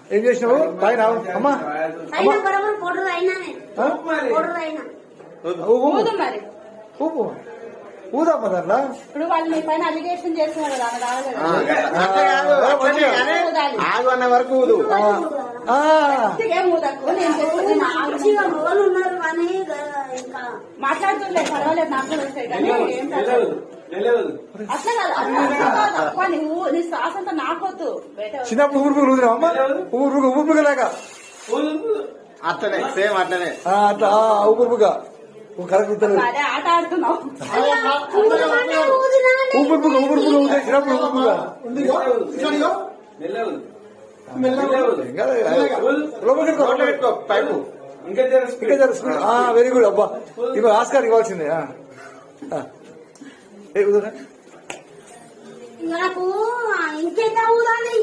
ఏం చేసినావు తాగినా అమ్మా ఊపు ఊదమ్మా దాంట్లో ఇప్పుడు వాళ్ళు మీ పైన అలిగేషన్ చేస్తున్నారు ఆగు అన్న వరకు ఊదు. మాట్లాడుతుండే పర్వాలేదు నాకు కూడా వస్తాయి కానీ అట్లా కాదు నీ శ్వాస అంతా నాకొద్దు చిన్నప్పుడు ఊరుపులు ఊదినా అమ్మా ఊపుగా అట్లనే సేమ్ అట్లనే అట్లా ఊపుగా కరెక్ట్ ఆట ఆడుతున్నావు ఊపుగా ఊదే చిన్నప్పుడు ఊపుగా పైపు వెరీ గుడ్ అబ్బా ఇవ్వ ఆస్కార్ ఇవ్వాల్సిందే నాకు ఇంకెంత ఊదాలి